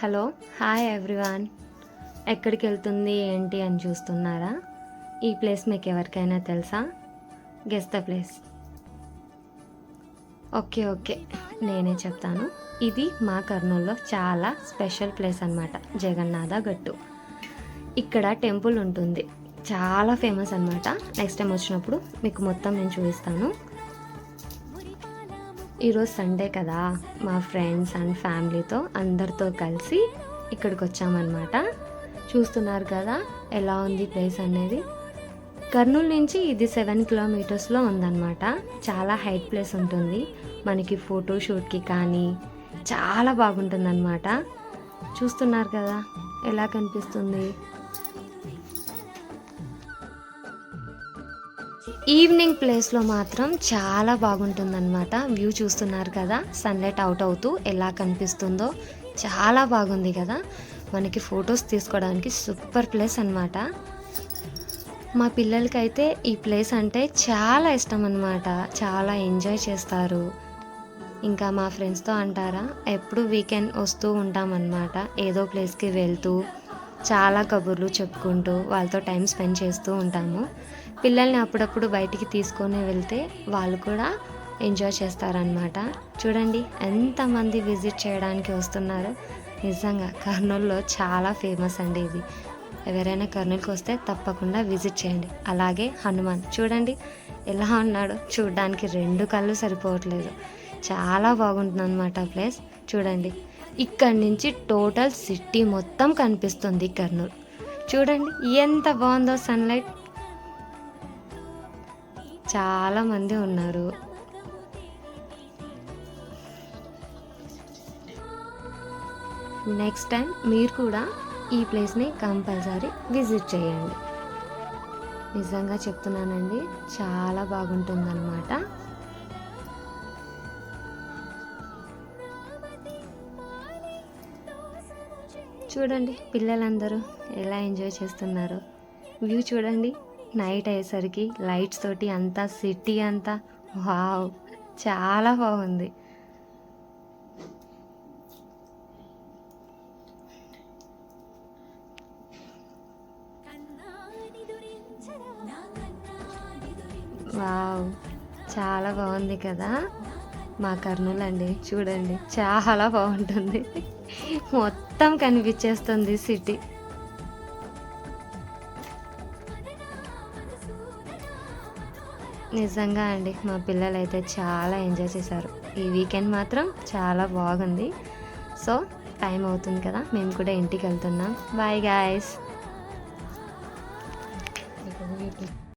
Hello hi everyone. ఎక్కడికి వెళ్తుంది ఏంటి అని చూస్తున్నారా? ఈ ప్లేస్ మీకు ఎవరికైనా తెలుసా? Guess the place. ఓకే నేనే చెప్తాను. ఇది మా కర్నూలులో చాలా స్పెషల్ ప్లేస్ అన్నమాట. జగన్నాథ గట్టు. ఇక్కడ టెంపుల్ ఉంటుంది, చాలా ఫేమస్ అన్నమాట. నెక్స్ట్ టైం వచ్చినప్పుడు మీకు మొత్తం నేను చూపిస్తాను. ఈరోజు సండే కదా, మా ఫ్రెండ్స్ అండ్ ఫ్యామిలీతో అందరితో కలిసి ఇక్కడికి వచ్చామన్నమాట. చూస్తున్నారు కదా ఎలా ఉంది ప్లేస్ అనేది. కర్నూలు నుంచి ఇది 7 కిలోమీటర్స్లో ఉందన్నమాట. చాలా హైట్ ప్లేస్ ఉంటుంది. మనకి ఫోటోషూట్కి కానీ చాలా బాగుంటుందన్నమాట. చూస్తున్నారు కదా ఎలా కనిపిస్తుంది. ఈవినింగ్ ప్లేస్లో మాత్రం చాలా బాగుంటుందన్నమాట. వ్యూ చూస్తున్నారు కదా, సన్లైట్ అవుట్ అవుతూ ఎలా కనిపిస్తుందో చాలా బాగుంది కదా. మనకి ఫొటోస్ తీసుకోవడానికి సూపర్ ప్లేస్ అన్నమాట. మా పిల్లలకైతే ఈ ప్లేస్ అంటే చాలా ఇష్టం అన్నమాట. చాలా ఎంజాయ్ చేస్తారు. ఇంకా మా ఫ్రెండ్స్తో అంటారా, ఎప్పుడు వీకెండ్ వస్తూ ఉంటామన్నమాట. ఏదో ప్లేస్కి వెళ్తూ చాలా కబుర్లు చెప్పుకుంటూ వాళ్ళతో టైం స్పెండ్ చేస్తూ ఉంటాము. పిల్లల్ని అప్పుడప్పుడు బయటికి తీసుకొని వెళ్తే వాళ్ళు కూడా ఎంజాయ్ చేస్తారనమాట. చూడండి ఎంతమంది విజిట్ చేయడానికి వస్తున్నారు. నిజంగా కర్నూలులో చాలా ఫేమస్ అండి ఇది. ఎవరైనా కర్నూలుకి వస్తే తప్పకుండా విజిట్ చేయండి. అలాగే హనుమాన్ చూడండి ఎలా ఉన్నాడో, చూడడానికి 2 కళ్ళు సరిపోవట్లేదు. చాలా బాగుంటుంది అనమాట ప్లేస్. చూడండి ఇక్కడి నుంచి టోటల్ సిటీ మొత్తం కనిపిస్తుంది కర్నూలు. చూడండి ఎంత బాగుందో సన్లైట్. చాలా మంది ఉన్నారు. నెక్స్ట్ టైం మీరు కూడా ఈ ప్లేస్ని కంపల్సరీ విజిట్ చేయండి. నిజంగా చెప్తున్నానండి, చాలా బాగుంటుందన్నమాట. చూడండి పిల్లలందరూ ఎలా ఎంజాయ్ చేస్తున్నారు. వ్యూ చూడండి నైట్ అయ్యేసరికి లైట్స్ తోటి అంతా సిటీ అంతా వావ్, చాలా బాగుంది. వావ్, చాలా బాగుంది కదా. మా కర్నూలు అండి చూడండి చాలా బాగుంటుంది. మొత్తం కనిపించేస్తుంది సిటీ. నిజంగా అండి మా పిల్లలు అయితే చాలా ఎంజాయ్ చేశారు. ఈ వీకెండ్ మాత్రం చాలా బాగుంది. సో టైం అవుతుంది కదా, మేము కూడా ఇంటికి వెళ్తున్నాం. Bye guys.